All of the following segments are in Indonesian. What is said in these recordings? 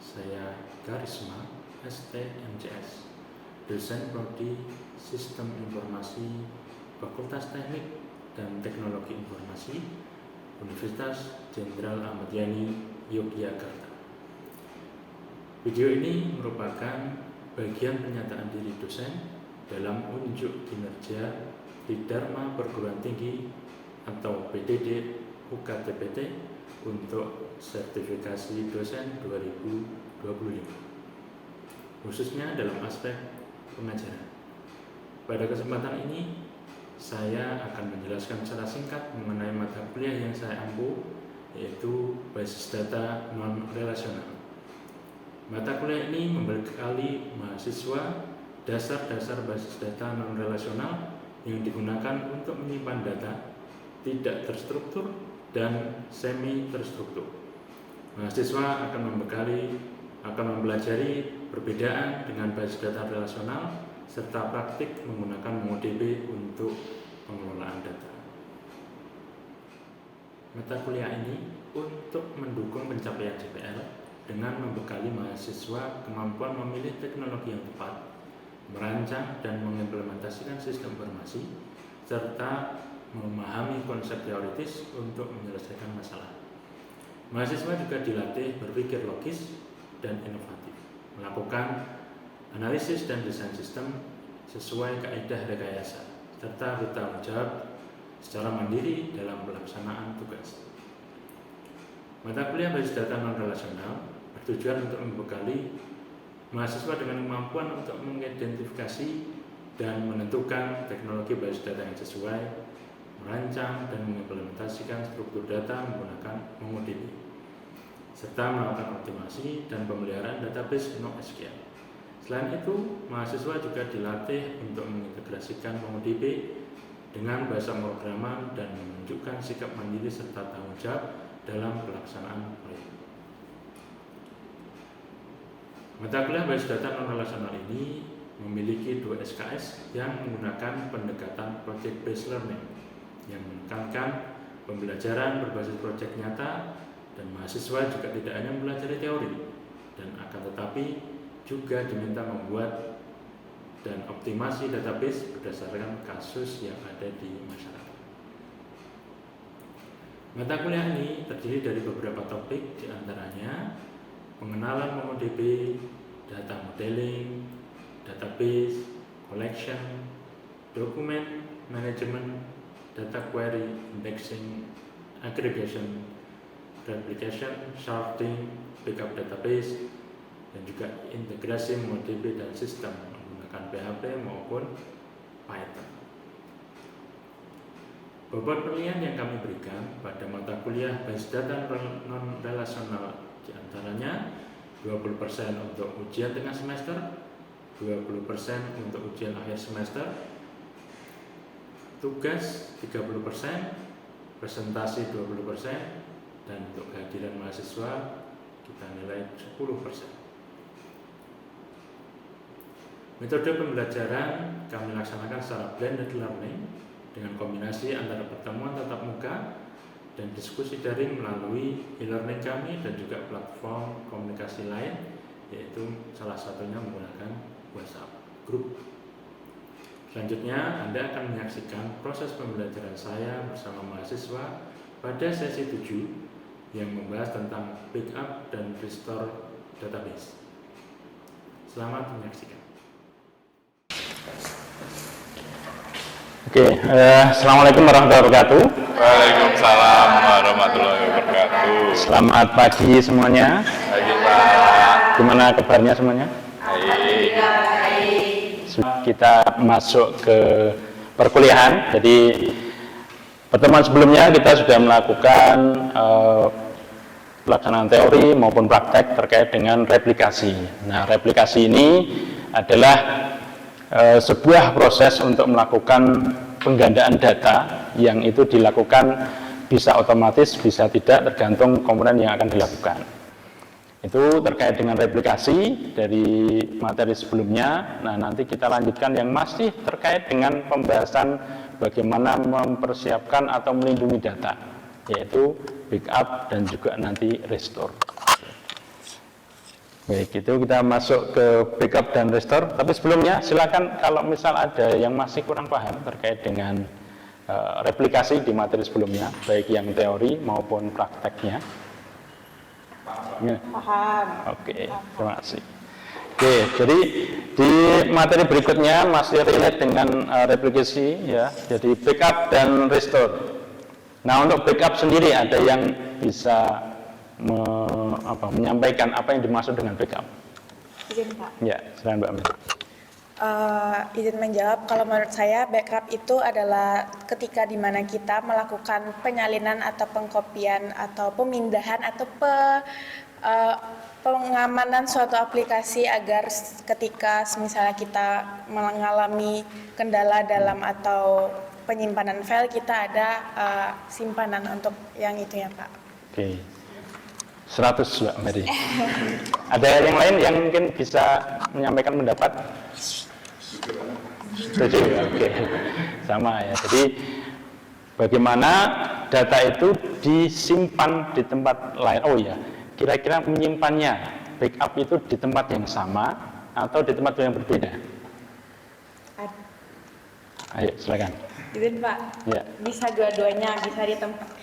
Saya Karisma, STMCS, dosen Prodi Sistem Informasi, Fakultas Teknik dan Teknologi Informasi, Universitas Jenderal Ahmad Yani, Yogyakarta. Video ini merupakan bagian pernyataan diri dosen dalam unjuk kinerja di Dharma Perguruan Tinggi atau PDD UKTPT untuk sertifikasi dosen 2025, khususnya dalam aspek pengajaran. Pada kesempatan ini, saya akan menjelaskan secara singkat mengenai mata kuliah yang saya ampu, yaitu basis data non-relasional. Mata kuliah ini membekali mahasiswa dasar-dasar basis data non-relasional yang digunakan untuk menyimpan data tidak terstruktur dan semi terstruktur. Mahasiswa akan mempelajari perbedaan dengan basis data relasional serta praktik menggunakan MongoDB untuk pengelolaan data. Mata kuliah ini untuk mendukung pencapaian CPL dengan membekali mahasiswa kemampuan memilih teknologi yang tepat, merancang dan mengimplementasikan sistem informasi, serta memahami konsep teoritis untuk menyelesaikan masalah. Mahasiswa juga dilatih berpikir logis dan inovatif, melakukan analisis dan desain sistem sesuai kaidah rekayasa, serta bertanggung jawab secara mandiri dalam pelaksanaan tugas. Mata kuliah basis data non-relasional bertujuan untuk membekali mahasiswa dengan kemampuan untuk mengidentifikasi dan menentukan teknologi basis data yang sesuai, merancang dan mengimplementasikan struktur data menggunakan MongoDB, serta melakukan optimasi dan pemeliharaan database NoSQL. Selain itu, mahasiswa juga dilatih untuk mengintegrasikan MongoDB dengan bahasa pemrograman dan menunjukkan sikap mandiri serta tanggung jawab dalam pelaksanaan proyek. Mata kuliah basis data non-relasional ini memiliki 2 SKS yang menggunakan pendekatan project based learning yang menekankan pembelajaran berbasis proyek nyata, dan mahasiswa juga tidak hanya mempelajari teori dan akan tetapi juga diminta membuat dan optimasi database berdasarkan kasus yang ada di masyarakat. Mata kuliah ini terdiri dari beberapa topik, diantaranya pengenalan MongoDB, data modeling, database, collection, document management, data query, indexing, aggregation, replication, sorting, backup database, dan juga integrasi MongoDB dan sistem menggunakan PHP maupun Python. Bobot penilaian yang kami berikan pada mata kuliah basis data non-relasional diantaranya 20% untuk ujian tengah semester, 20% untuk ujian akhir semester, tugas 30%, presentasi 20%, dan untuk kehadiran mahasiswa kita nilai 10%. Metode pembelajaran kami laksanakan secara blended learning dengan kombinasi antara pertemuan tatap muka dan diskusi daring melalui e-learning kami dan juga platform komunikasi lain, yaitu salah satunya menggunakan WhatsApp group. Selanjutnya, Anda akan menyaksikan proses pembelajaran saya bersama mahasiswa pada sesi 7 yang membahas tentang backup dan restore database. Selamat menyaksikan. Oke, Assalamualaikum warahmatullahi wabarakatuh. Waalaikumsalam warahmatullahi wabarakatuh. Selamat pagi semuanya. Pagi Pak. Gimana kabarnya semuanya? Kita masuk ke perkuliahan. Jadi pertemuan sebelumnya kita sudah melakukan pelaksanaan teori maupun praktek terkait dengan replikasi. Nah, replikasi ini adalah sebuah proses untuk melakukan penggandaan data yang itu dilakukan bisa otomatis, bisa tidak, tergantung komponen yang akan dilakukan. Itu terkait dengan replikasi dari materi sebelumnya. Nah, nanti kita lanjutkan yang masih terkait dengan pembahasan bagaimana mempersiapkan atau melindungi data, yaitu backup dan juga nanti restore. Baik, itu kita masuk ke backup dan restore. Tapi sebelumnya silakan kalau misal ada yang masih kurang paham terkait dengan replikasi di materi sebelumnya, baik yang teori maupun prakteknya. Ya. Paham. Oke, terima kasih. Oke, jadi di materi berikutnya masih relate dengan replikasi ya. Jadi backup dan restore. Nah, untuk backup sendiri ada yang bisa menyampaikan apa yang dimaksud dengan backup? Izin Pak. Ya, silakan Mbak Amir. Izin menjawab, kalau menurut saya backup itu adalah ketika di mana kita melakukan penyalinan atau pengkopian atau pemindahan atau pengamanan suatu aplikasi agar ketika misalnya kita mengalami kendala dalam atau penyimpanan file, kita ada simpanan untuk yang itu ya Pak. Oke. 100 Mbak Mary. Ada yang lain yang mungkin bisa menyampaikan pendapat? Setuju ya? Oke. Sama ya. Jadi bagaimana data itu disimpan di tempat lain? Oh ya, kira-kira menyimpannya backup itu di tempat yang sama atau di tempat yang berbeda? Ayo silakan. Izin Pak. Ya. Bisa dua-duanya, bisa di tempat.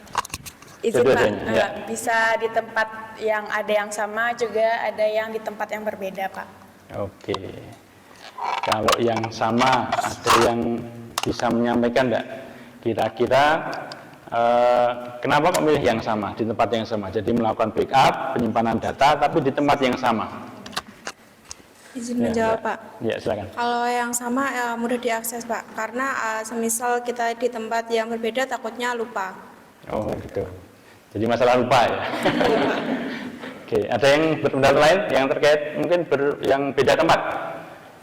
Izin Pak, ya. bisa di tempat yang ada yang sama juga ada yang di tempat yang berbeda Pak. Oke. Kalau yang sama ada yang bisa menyampaikan enggak? Kira-kira kenapa kok milih yang sama, di tempat yang sama? Jadi melakukan backup, penyimpanan data tapi di tempat yang sama. Izin menjawab Pak. Ya, silakan. Kalau yang sama mudah diakses Pak, karena semisal kita di tempat yang berbeda takutnya lupa. Oh gitu. Jadi masalah lupa ya. Oke, ada yang berpendapat lain yang terkait mungkin yang beda tempat.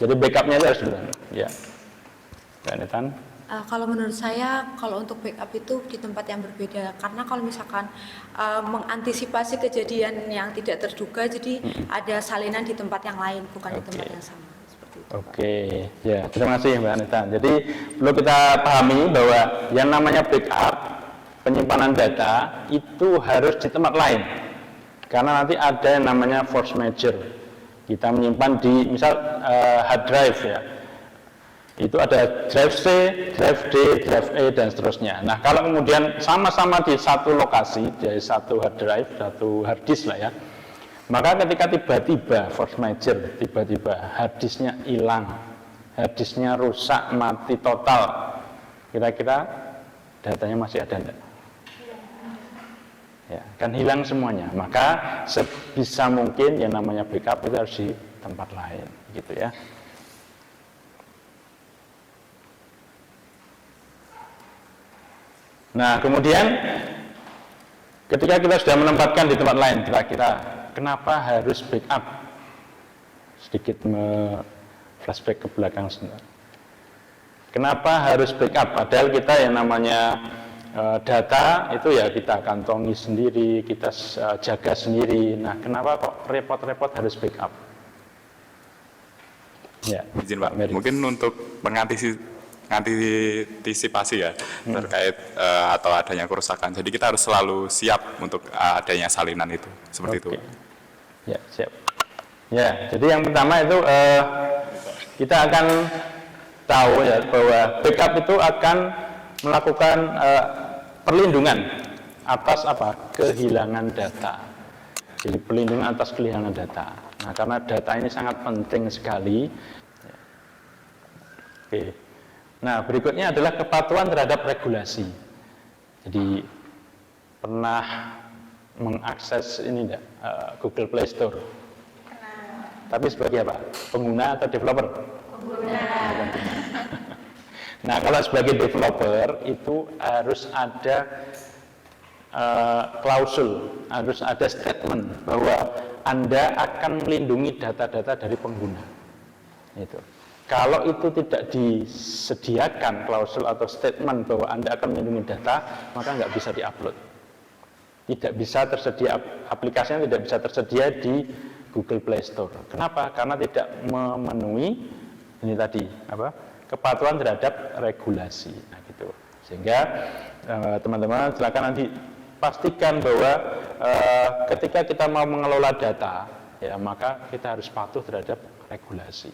Jadi backupnya itu harus benar. Ya. Mbak Netan. Kalau menurut saya, kalau untuk backup itu di tempat yang berbeda, karena kalau misalkan mengantisipasi kejadian yang tidak terduga, jadi ada salinan di tempat yang lain, bukan di tempat yang sama. Seperti itu. Oke, ya terima kasih Mbak Anita. Jadi perlu kita pahami bahwa yang namanya backup, penyimpanan data itu harus di tempat lain, karena nanti ada yang namanya force major. Kita menyimpan di misal hard drive ya. Itu ada drive C, drive D, drive E, dan seterusnya. Nah, kalau kemudian sama-sama di satu lokasi, dari satu hard drive, satu hard disk lah ya, maka ketika tiba-tiba force major, tiba-tiba hard disknya hilang, hard disknya rusak, mati total, kira-kira datanya masih ada enggak? Ya, kan hilang semuanya. Maka sebisa mungkin yang namanya backup itu harus di tempat lain, gitu ya. Nah, kemudian ketika kita sudah menempatkan di tempat lain, kira-kira kenapa harus backup? Sedikit flashback ke belakang sebentar. Kenapa harus backup? Padahal kita yang namanya data itu ya kita kantongi sendiri, kita jaga sendiri. Nah, kenapa kok repot-repot harus backup? Ya, Izin Pak, mungkin untuk mengantisipasi ya terkait atau adanya kerusakan. Jadi kita harus selalu siap untuk adanya salinan itu, seperti itu. Ya, siap. Ya, jadi yang pertama itu kita akan tahu ya bahwa backup itu akan melakukan perlindungan atas apa? Kehilangan data. Jadi perlindungan atas kehilangan data. Nah, karena data ini sangat penting sekali. Oke. Nah, berikutnya adalah kepatuhan terhadap regulasi. Jadi pernah mengakses ini enggak Google Play Store? Tapi sebagai apa? Pengguna atau developer? Pengguna. Nah, kalau sebagai developer itu harus ada klausul, harus ada statement bahwa Anda akan melindungi data-data dari pengguna. Itu. Kalau itu tidak disediakan klausul atau statement bahwa Anda akan melindungi data, maka nggak bisa diupload. Tidak bisa tersedia, aplikasinya tidak bisa tersedia di Google Play Store. Kenapa? Karena tidak memenuhi ini tadi apa? Kepatuhan terhadap regulasi. Nah, gitu. Sehingga teman-teman silakan nanti pastikan bahwa ketika kita mau mengelola data, ya maka kita harus patuh terhadap regulasi.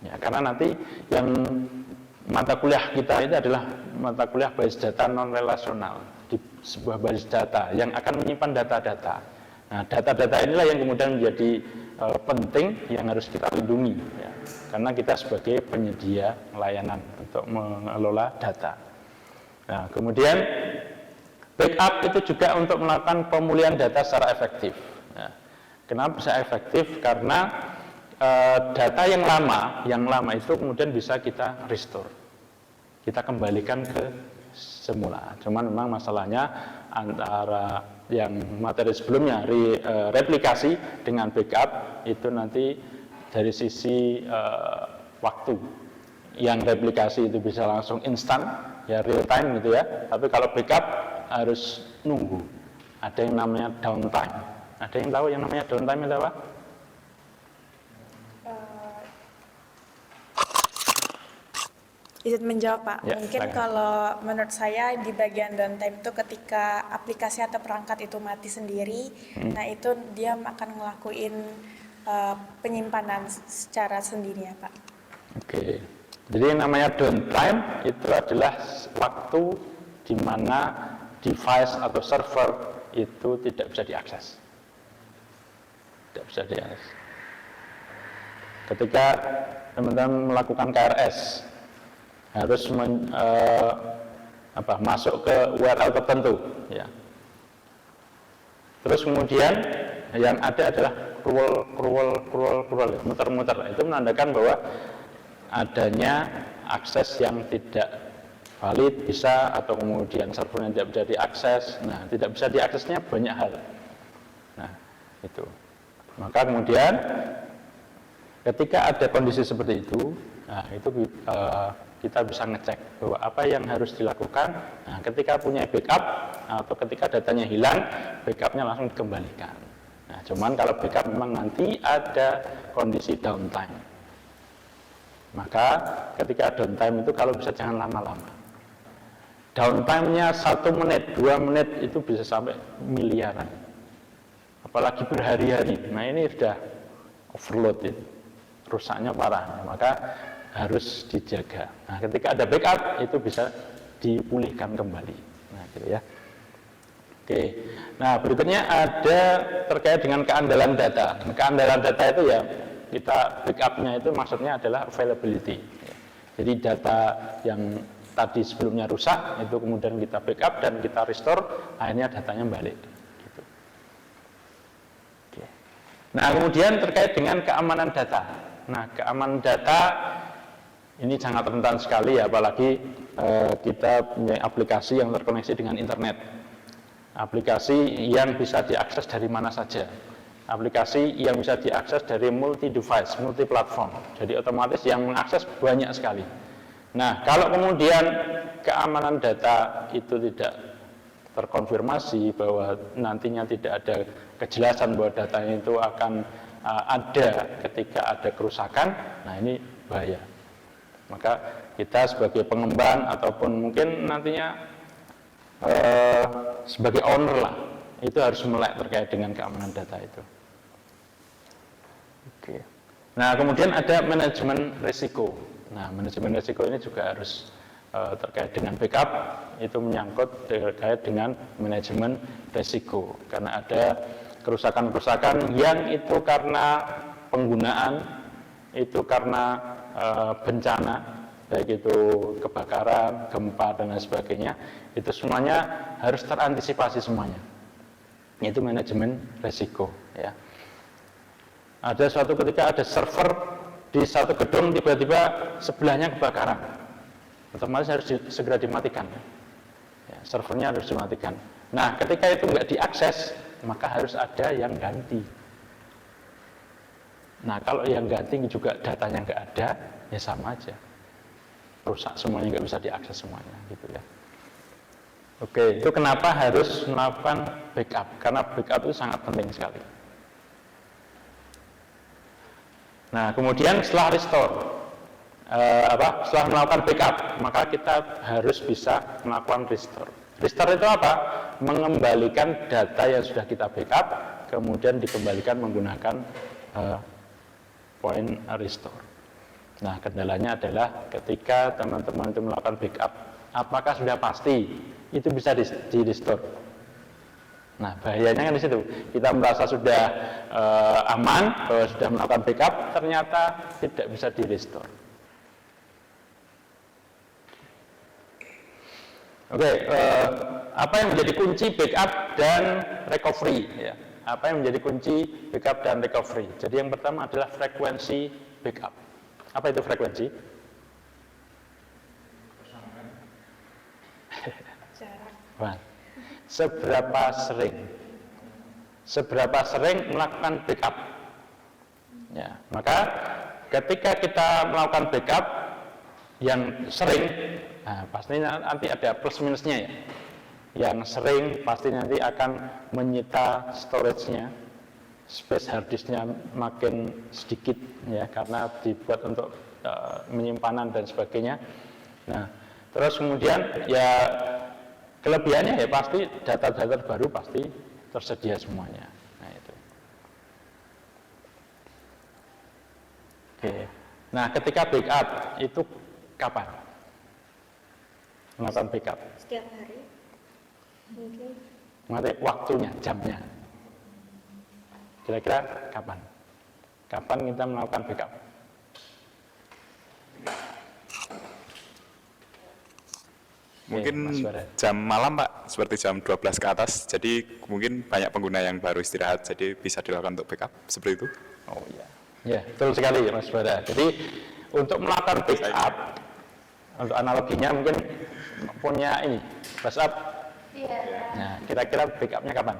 Ya, karena nanti yang mata kuliah kita itu adalah mata kuliah basis data non relasional di sebuah basis data yang akan menyimpan data-data. Nah, data-data inilah yang kemudian menjadi penting yang harus kita lindungi, ya. Karena kita sebagai penyedia layanan untuk mengelola data. Nah, kemudian backup itu juga untuk melakukan pemulihan data secara efektif. Nah, kenapa bisa efektif? Karena data yang lama itu kemudian bisa kita restore, kita kembalikan ke semula. Cuman memang masalahnya antara yang materi sebelumnya replikasi dengan backup itu nanti dari sisi waktu, yang replikasi itu bisa langsung instan, ya real time gitu ya. Tapi kalau backup harus nunggu. Ada yang namanya downtime. Ada yang tahu yang namanya downtime itu apa? Izin menjawab Pak, Ya, mungkin silakan. kalau menurut saya di bagian downtime itu ketika aplikasi atau perangkat itu mati sendiri, nah itu dia akan ngelakuin penyimpanan secara sendiri ya Pak. Oke, jadi yang namanya downtime itu adalah waktu di mana device atau server itu tidak bisa diakses. Tidak bisa diakses. Ketika teman-teman melakukan KRS, harus masuk ke URL tertentu, ya. Terus kemudian yang ada adalah scroll, muter-muter. Itu menandakan bahwa adanya akses yang tidak valid bisa, atau kemudian servernya tidak bisa diakses. Nah, tidak bisa diaksesnya banyak hal. Nah, itu. Maka kemudian ketika ada kondisi seperti itu, nah itu kita bisa ngecek bahwa apa yang harus dilakukan. Nah, ketika punya backup atau ketika datanya hilang, backupnya langsung dikembalikan. Nah, cuman kalau backup memang nanti ada kondisi downtime, maka ketika downtime itu kalau bisa jangan lama-lama. Downtime-nya 1 menit, 2 menit itu bisa sampai miliaran, apalagi berhari-hari. Nah, ini sudah overload itu, rusaknya parah, maka harus dijaga. Nah, ketika ada backup itu bisa dipulihkan kembali. Nah, gitu ya. Oke. Nah, berikutnya ada terkait dengan keandalan data. Keandalan data itu ya kita backupnya itu maksudnya adalah availability. Jadi data yang tadi sebelumnya rusak itu kemudian kita backup dan kita restore, akhirnya datanya balik. Gitu. Oke. Nah, kemudian terkait dengan keamanan data. Nah, keamanan data ini sangat rentan sekali ya, apalagi kita punya aplikasi yang terkoneksi dengan internet, aplikasi yang bisa diakses dari mana saja, aplikasi yang bisa diakses dari multi device, multi platform, jadi otomatis yang mengakses banyak sekali. Nah, kalau kemudian keamanan data itu tidak terkonfirmasi, bahwa nantinya tidak ada kejelasan bahwa datanya itu akan ada ketika ada kerusakan, nah ini bahaya. Maka kita sebagai pengembang ataupun mungkin nantinya sebagai owner lah, itu harus melek terkait dengan keamanan data itu. Oke. Nah, kemudian ada manajemen risiko. Nah, manajemen risiko ini juga harus terkait dengan backup, itu menyangkut terkait dengan manajemen risiko, karena ada kerusakan-kerusakan yang itu karena penggunaan, itu karena bencana, baik itu kebakaran, gempa dan lain sebagainya, itu semuanya harus terantisipasi semuanya. Itu manajemen risiko, ya. Ada suatu ketika ada server di satu gedung, tiba-tiba sebelahnya kebakaran, otomatis harus segera dimatikan, ya, servernya harus dimatikan. Nah, ketika itu nggak diakses, maka harus ada yang ganti. Nah, kalau yang ganti juga datanya nggak ada, ya sama aja, rusak semuanya, nggak bisa diakses semuanya, gitu ya. Oke, itu kenapa harus melakukan backup? Karena backup itu sangat penting sekali. Nah, kemudian setelah restore, setelah melakukan backup, maka kita harus bisa melakukan restore. Restore itu apa? Mengembalikan data yang sudah kita backup kemudian dikembalikan menggunakan point restore. Nah, kendalanya adalah ketika teman-teman itu melakukan backup, apakah sudah pasti itu bisa di restore? Nah, bahayanya kan di situ. Kita merasa sudah aman, bahwa sudah melakukan backup, ternyata tidak bisa di restore. Oke, apa yang menjadi kunci backup dan recovery? Ya, apa yang menjadi kunci backup dan recovery? Jadi yang pertama adalah frekuensi backup. Apa itu frekuensi? Jarak. Seberapa sering melakukan backup? Ya, maka ketika kita melakukan backup yang sering, nah, pastinya nanti ada plus minusnya ya. Yang sering pasti nanti akan menyita storage-nya, space hard disk-nya makin sedikit ya, karena dibuat untuk penyimpanan dan sebagainya. Nah, terus kemudian ya kelebihannya ya pasti data-data baru pasti tersedia semuanya. Nah itu. Oke. Nah, ketika backup itu kapan? Melakukan backup? Setiap hari. Mungkin. Mati waktunya, jamnya. Kira-kira kapan? Kapan kita melakukan backup? Mungkin jam malam Pak, seperti jam 12 ke atas, jadi mungkin banyak pengguna yang baru istirahat, jadi bisa dilakukan untuk backup, seperti itu. Oh iya, ya betul sekali Mas Bara. Jadi untuk melakukan backup, untuk analoginya mungkin punya ini, backup. Iya. Nah, kira-kira backupnya kapan?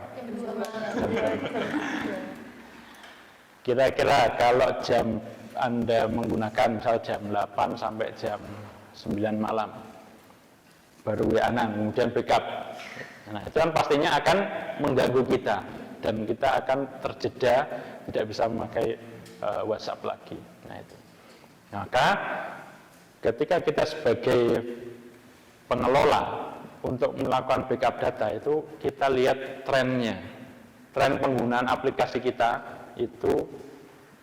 Kira-kira kalau jam Anda menggunakan misal jam 8 sampai jam 9 malam, baru WA-an, kemudian backup. Nah, itu kan pastinya akan mengganggu kita dan kita akan terjeda, tidak bisa memakai WhatsApp lagi. Nah, itu. Maka ketika kita sebagai pengelola untuk melakukan backup data itu kita lihat trennya. Tren penggunaan aplikasi kita itu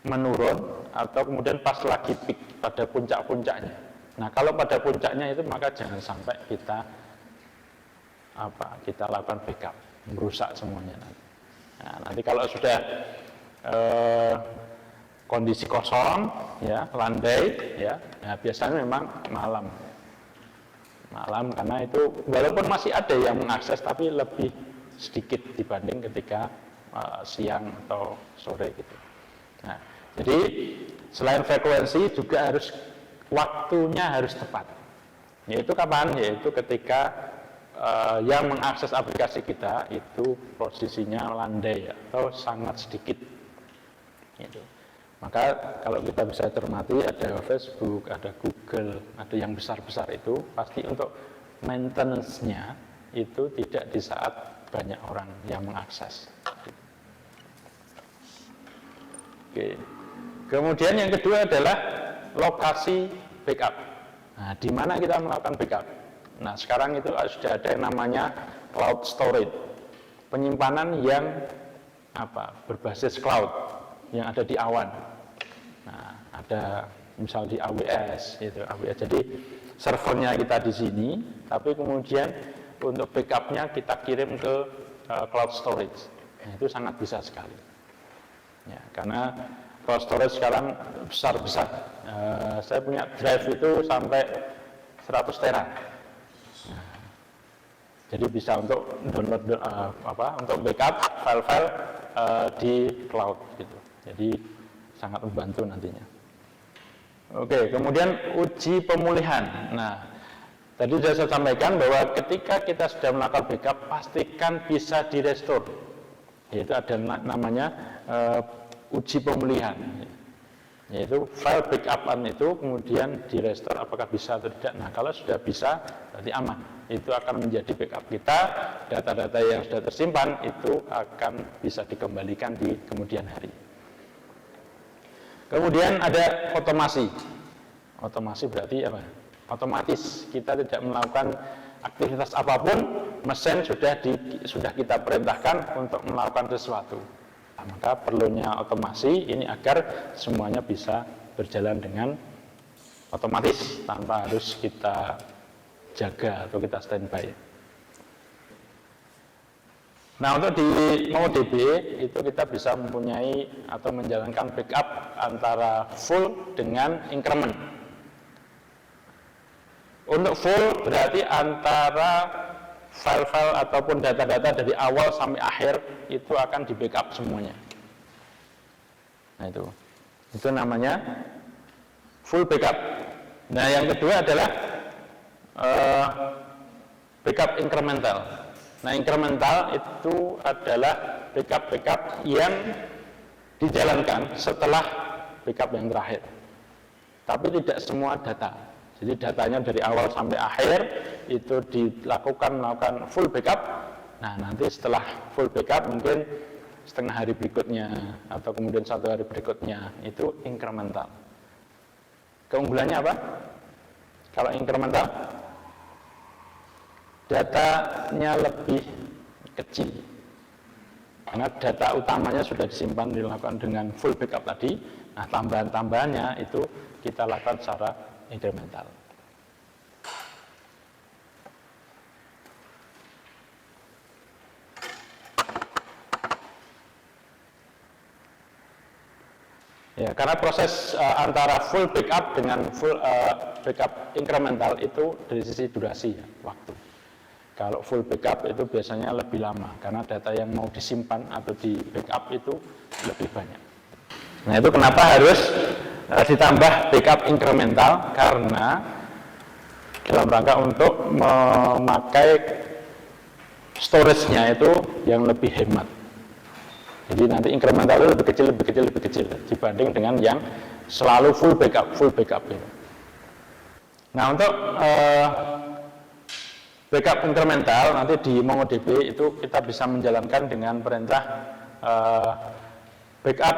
menurun atau kemudian pas lagi peak pada puncak-puncaknya. Nah, kalau pada puncaknya itu maka jangan sampai kita lakukan backup, merusak semuanya nanti. Nah, nanti kalau sudah kondisi kosong, ya landai, ya, nah biasanya memang malam karena itu walaupun masih ada yang mengakses tapi lebih sedikit dibanding ketika siang atau sore gitu. Nah, jadi selain frekuensi juga harus waktunya harus tepat. Yaitu kapan? Yaitu ketika yang mengakses aplikasi kita itu posisinya landai atau sangat sedikit. Gitu. Maka kalau kita bisa cermati ada Facebook, ada Google, ada yang besar-besar itu pasti untuk maintenance-nya itu tidak di saat banyak orang yang mengakses. Oke. Kemudian yang kedua adalah lokasi backup. Nah, di mana kita melakukan backup? Nah, sekarang itu sudah ada yang namanya cloud storage, penyimpanan yang berbasis cloud, yang ada di awan. Nah, ada misal di AWS, itu AWS. Jadi servernya kita di sini, tapi kemudian untuk backupnya kita kirim ke cloud storage. Nah, itu sangat bisa sekali. Ya, karena cloud storage sekarang besar-besar. Saya punya drive itu sampai 100 tera. Nah, jadi bisa untuk download untuk backup file-file di cloud gitu. Jadi sangat membantu nantinya. Oke, kemudian uji pemulihan. Nah, tadi sudah saya sampaikan bahwa ketika kita sudah melakukan backup, pastikan bisa direstore. Yaitu ada namanya uji pemulihan. Yaitu file backupan itu kemudian direstore apakah bisa atau tidak. Nah, kalau sudah bisa, berarti aman. Itu akan menjadi backup kita, data-data yang sudah tersimpan itu akan bisa dikembalikan di kemudian hari. Kemudian ada otomasi. Otomasi berarti apa? Otomatis kita tidak melakukan aktivitas apapun, mesin sudah kita perintahkan untuk melakukan sesuatu. Maka perlunya otomasi ini agar semuanya bisa berjalan dengan otomatis tanpa harus kita jaga atau kita standby. Nah, untuk di MongoDB itu kita bisa mempunyai atau menjalankan backup antara full dengan increment. Untuk full berarti antara file-file ataupun data-data dari awal sampai akhir itu akan di backup semuanya. Nah, itu namanya full backup. Nah, yang kedua adalah backup incremental. Nah, incremental itu adalah backup yang dijalankan setelah backup yang terakhir. Tapi tidak semua data. Jadi datanya dari awal sampai akhir itu melakukan full backup. Nah, nanti setelah full backup mungkin setengah hari berikutnya atau kemudian 1 hari berikutnya itu incremental. Keunggulannya apa? Kalau incremental, datanya lebih kecil karena data utamanya sudah disimpan dilakukan dengan full backup tadi. Nah, tambahan-tambahannya itu kita lakukan secara incremental. Ya, karena proses antara full backup dengan full backup incremental itu dari sisi durasi waktu. Kalau full backup itu biasanya lebih lama karena data yang mau disimpan atau di backup itu lebih banyak. Nah, itu kenapa harus ditambah backup incremental, karena dalam rangka untuk memakai storage-nya itu yang lebih hemat. Jadi nanti incremental itu lebih kecil dibanding dengan yang selalu full backup itu. Nah, untuk backup incremental nanti di MongoDB itu kita bisa menjalankan dengan perintah backup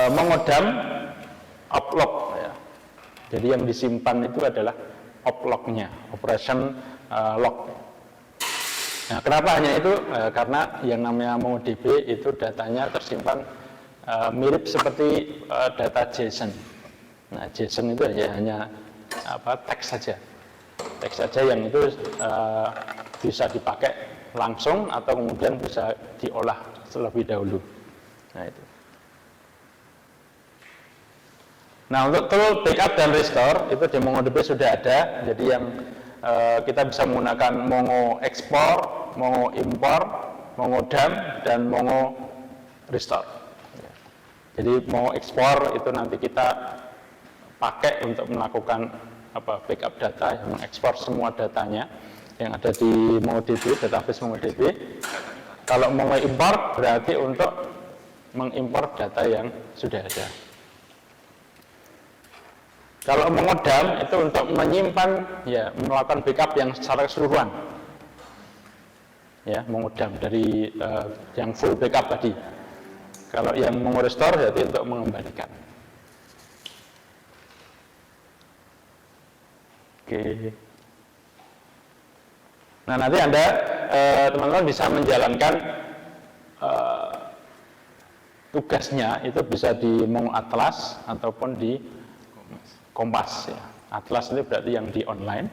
mengodam oplog ya. Jadi yang disimpan itu adalah oplognya, operation log. Nah, kenapa hanya itu? Karena yang namanya MongoDB itu datanya tersimpan mirip seperti data JSON. Nah, JSON itu hanya teks saja. Teks saja yang itu bisa dipakai langsung atau kemudian bisa diolah terlebih dahulu. Nah, itu. Nah, untuk tool backup dan restore itu di MongoDB sudah ada. Jadi yang kita bisa menggunakan Mongo export, Mongo import, Mongo dump, dan Mongo restore. Jadi Mongo export itu nanti kita pakai untuk melakukan backup data, mengekspor semua datanya yang ada di MongoDB, database MongoDB. Kalau Mongo import berarti untuk mengimport data yang sudah ada. Kalau Mongo dump itu untuk menyimpan, ya, melakukan backup yang secara keseluruhan. Ya, Mongo dump dari yang full backup tadi. Kalau yang Mongo restore berarti untuk mengembalikan. Oke. Nah, nanti Anda teman-teman bisa menjalankan tugasnya itu bisa di Mongo Atlas ataupun di Kompas ya. Atlas itu berarti yang di online,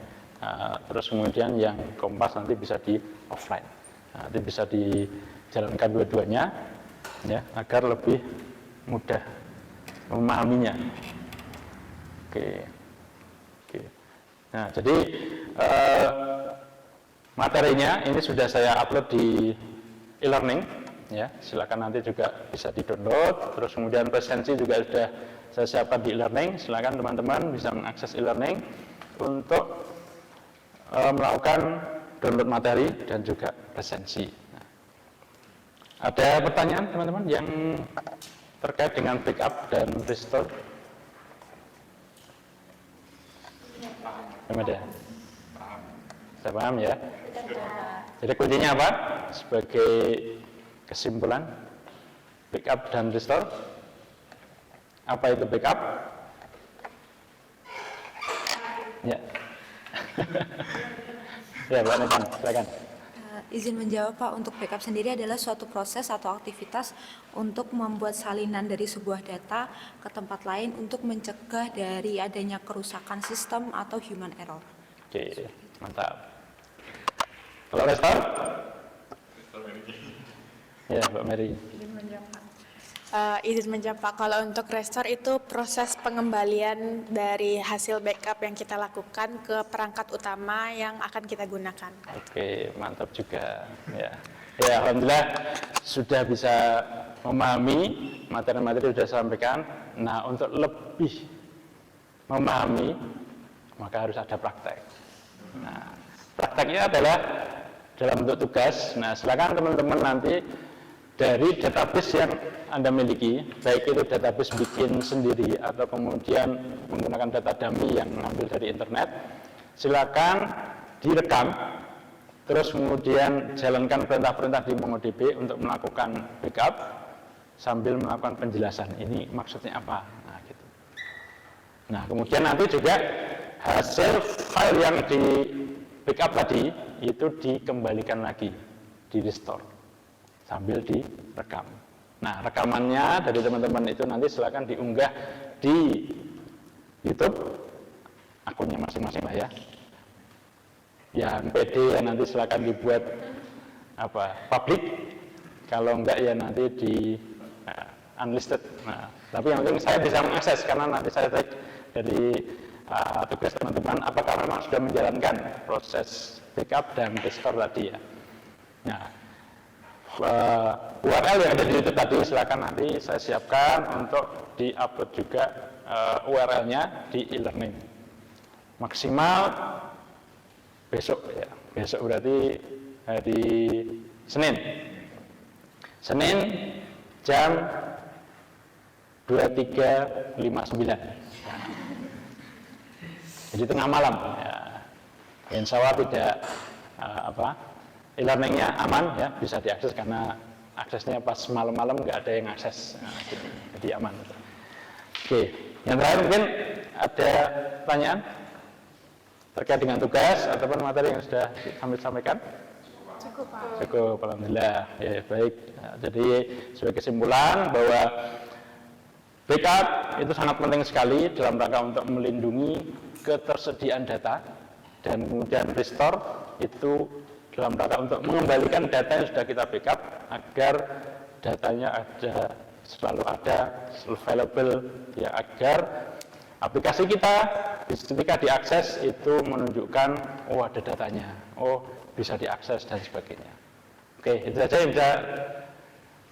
terus kemudian yang Kompas nanti bisa di offline. Nanti bisa dijalankan dua-duanya ya, agar lebih mudah memahaminya. Oke. Nah, jadi materinya ini sudah saya upload di e-learning ya, silakan nanti juga bisa di-download. Terus kemudian presensi juga sudah saya siapkan di e-learning, silakan teman-teman bisa mengakses e-learning untuk melakukan download materi dan juga presensi. Nah, ada pertanyaan teman-teman yang terkait dengan backup dan restore? Ada? Saya paham ya? Jadi kuncinya apa? Sebagai kesimpulan, backup dan restore. Apa itu backup? Ya. Ya, Mbak Nathan, silakan. Izin menjawab Pak, untuk backup sendiri adalah suatu proses atau aktivitas untuk membuat salinan dari sebuah data ke tempat lain untuk mencegah dari adanya kerusakan sistem atau human error. Oke, mantap. Kalau restore? Ya, Mbak Mary. Izin menjawab Pak, kalau untuk restore itu proses pengembalian dari hasil backup yang kita lakukan ke perangkat utama yang akan kita gunakan. Oke, mantap juga. Ya, ya alhamdulillah sudah bisa memahami materi-materi sudah sampaikan. Nah, untuk lebih memahami maka harus ada praktek. Nah, prakteknya adalah dalam bentuk tugas. Nah, silakan teman-teman nanti dari database yang Anda miliki, baik itu database bikin sendiri atau kemudian menggunakan data dummy yang mengambil dari internet, silakan direkam, terus kemudian jalankan perintah-perintah di MongoDB untuk melakukan backup sambil melakukan penjelasan. Ini maksudnya apa? Nah, gitu. Nah, kemudian nanti juga hasil file yang di backup tadi itu dikembalikan lagi, di restore sambil direkam. Nah, rekamannya dari teman-teman itu nanti silakan diunggah di YouTube akunnya masing-masing lah ya. Yang PD ya nanti silakan dibuat public. Kalau enggak ya nanti di unlisted. Nah, tapi yang penting saya bisa mengakses karena nanti saya cek dari tugas teman-teman apakah memang sudah menjalankan proses backup dan restore tadi ya. Nah, URL yang ada di YouTube tadi silakan nanti saya siapkan untuk di-upload juga URL-nya di e-learning. Maksimal besok ya. Besok berarti hari Senin. Senin jam 23.59. Jadi tengah malam ya. Insya Allah tidak e-learningnya aman ya, bisa diakses karena aksesnya pas malam-malam nggak ada yang akses, jadi aman. Oke, yang terakhir mungkin ada pertanyaan terkait dengan tugas ataupun materi yang sudah kami sampaikan. Cukup Pak. Cukup, alhamdulillah. Ya, baik. Nah, jadi sebagai kesimpulan bahwa backup itu sangat penting sekali dalam rangka untuk melindungi ketersediaan data, dan kemudian restore itu dalam rangka untuk mengembalikan data yang sudah kita backup agar datanya selalu available ya, agar aplikasi kita ketika diakses itu menunjukkan oh ada datanya, oh bisa diakses dan sebagainya. Oke, itu saja yang bisa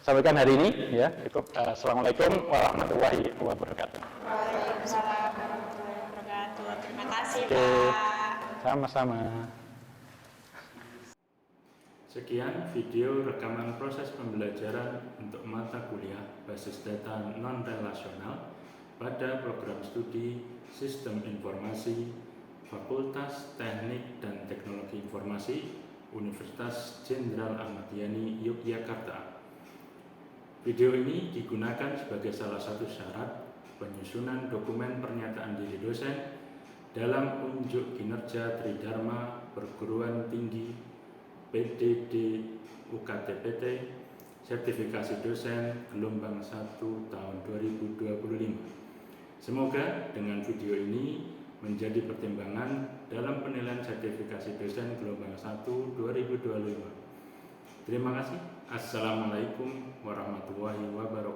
sampaikan hari ini ya. Cukup. Assalamualaikum warahmatullahi wabarakatuh. Waalaikumsalam warahmatullahi wabarakatuh. Terima kasih Oke, Pak. sama-sama. Sekian video rekaman proses pembelajaran untuk mata kuliah basis data non-relasional pada program studi Sistem Informasi Fakultas Teknik dan Teknologi Informasi Universitas Jenderal Ahmad Yani, Yogyakarta. Video ini digunakan sebagai salah satu syarat penyusunan dokumen pernyataan diri dosen dalam unjuk kinerja Tridharma Perguruan Tinggi PDD UKTPT sertifikasi dosen gelombang 1 tahun 2025. Semoga dengan video ini menjadi pertimbangan dalam penilaian sertifikasi dosen gelombang 1 2025. Terima kasih. Assalamualaikum warahmatullahi wabarakatuh.